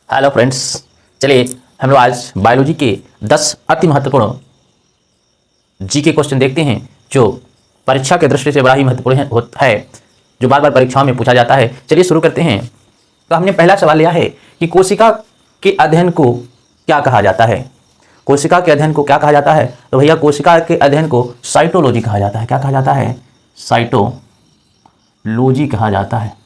Hello friends, चलिए हम लोग आज बायोलॉजी के 10 अति महत्वपूर्ण जीके क्वेश्चन देखते हैं जो परीक्षा के दृष्टि से बड़ा ही महत्वपूर्ण है, जो बार बार परीक्षाओं में पूछा जाता है। चलिए शुरू करते हैं। तो हमने पहला सवाल लिया है कि कोशिका के अध्ययन को क्या कहा जाता है। कोशिका के अध्ययन को क्या कहा जाता है? तो भैया कोशिका के अध्ययन को साइटोलॉजी कहा जाता है। क्या कहा जाता है? साइटोलॉजी कहा जाता है।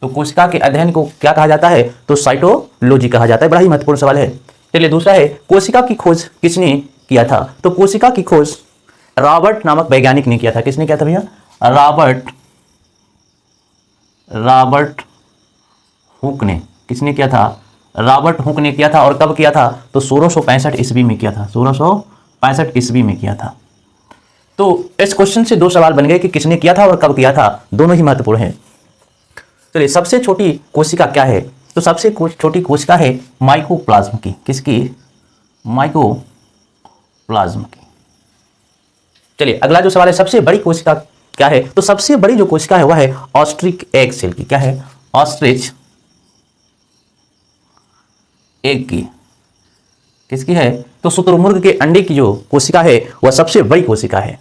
तो कोशिका के अध्ययन को क्या कहा जाता है? तो साइटोलॉजी कहा जाता है। बड़ा ही महत्वपूर्ण सवाल है। चलिए दूसरा है, कोशिका की खोज किसने किया था? तो कोशिका की खोज रॉबर्ट नामक वैज्ञानिक ने किया था। किसने किया था भैया? रॉबर्ट हुक ने। किसने किया था? रॉबर्ट हुक ने किया था। और कब किया था? तो 1665 ईस्वी में किया था। 1665 ईस्वी में किया था। तो इस क्वेश्चन से दो सवाल बन गए कि किसने किया था और कब किया था। दोनों ही महत्वपूर्ण है। चलिए सबसे छोटी कोशिका क्या है? तो सबसे छोटी कोशिका है माइकोप्लाज्म की। किसकी? माइकोप्लाज्म की। चलिए अगला जो सवाल है, सबसे बड़ी कोशिका क्या है? तो सबसे बड़ी जो कोशिका है वह है ऑस्ट्रिच एग सेल की। क्या है? ऑस्ट्रिच एग की। किसकी है? तो शुतुरमुर्ग के अंडे की जो कोशिका है वह सबसे बड़ी कोशिका है।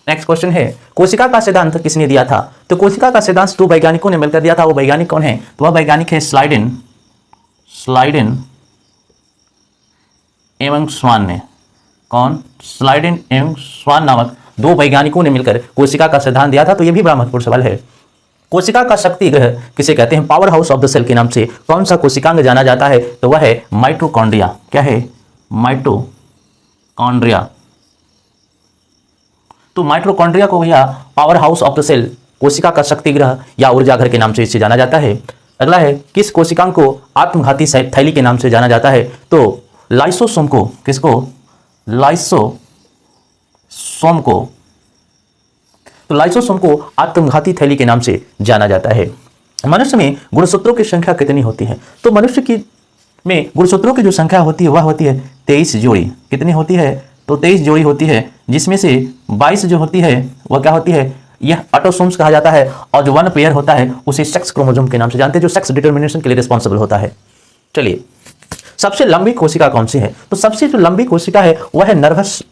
नेक्स्ट क्वेश्चन है, कोशिका का सिद्धांत किसने दिया था? तो कोशिका का सिद्धांत दो वैज्ञानिकों ने मिलकर दिया था। वो वैज्ञानिक कौन है? तो वह वैज्ञानिक है स्लाइडेन एवं स्वान ने। कौन? स्लाइडेन एवं स्वान नामक दो वैज्ञानिकों ने मिलकर कोशिका का सिद्धांत दिया था। तो यह भी बड़ा महत्वपूर्ण सवाल है। कोशिका का शक्ति ग्रह किसे कहते हैं? Power house of the cell के नाम से कौन सा कोशिकांग जाना जाता है? तो वह है माइटोकॉन्ड्रिया। क्या है? माइटोकॉन्ड्रिया। तो माइटोकॉन्ड्रिया को भैया power house of the cell, कोशिका का शक्ति ग्रह या ऊर्जा घर के नाम से इसे जाना जाता है। अगला है, किस कोशिकांग को आत्मघाती थैली के नाम से जाना जाता है? तो लाइसोसोम को। किसको? लाइसोसोम को। तो लाइसोसोम को आत्मघाती थैली के नाम से जाना जाता है। मनुष्य में गुणसूत्रों की संख्या कितनी होती है? तो मनुष्य की में गुणसूत्रों की जो संख्या होती है वह होती है 23 जोड़ी। कितनी होती है? तो 23 जोड़ी होती है, जिसमें से 22 जो होती है वह क्या होती है? यह ऑटोसोम्स कहा जाता है। और जो वन पेयर होता है उसे सेक्स क्रोमोसोम के नाम से जानते हैं, जो सेक्स डिटर्मिनेशन के लिए रिस्पॉन्सिबल होता है। चलिए सबसे लंबी कोशिका कौन सी है? तो सबसे जो लंबी कोशिका है वह है नर्वस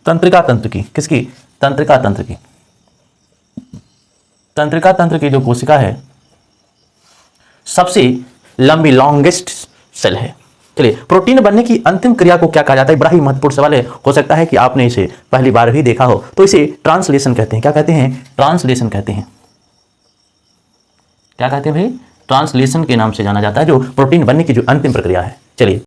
तंत्रिका तंत्र की। किसकी? तंत्रिका तंत्र की। तंत्रिका तंत्र की जो कोशिका है सबसे लंबी, लॉन्गेस्ट सेल है। चलिए प्रोटीन बनने की अंतिम क्रिया को क्या कहा जाता है? बड़ा ही महत्वपूर्ण सवाल है। हो सकता है कि आपने इसे पहली बार भी देखा हो। तो इसे ट्रांसलेशन कहते हैं। क्या कहते हैं? ट्रांसलेशन कहते हैं। क्या कहते हैं भाई? ट्रांसलेशन के नाम से जाना जाता है, जो प्रोटीन बनने की जो अंतिम प्रक्रिया है। चलिए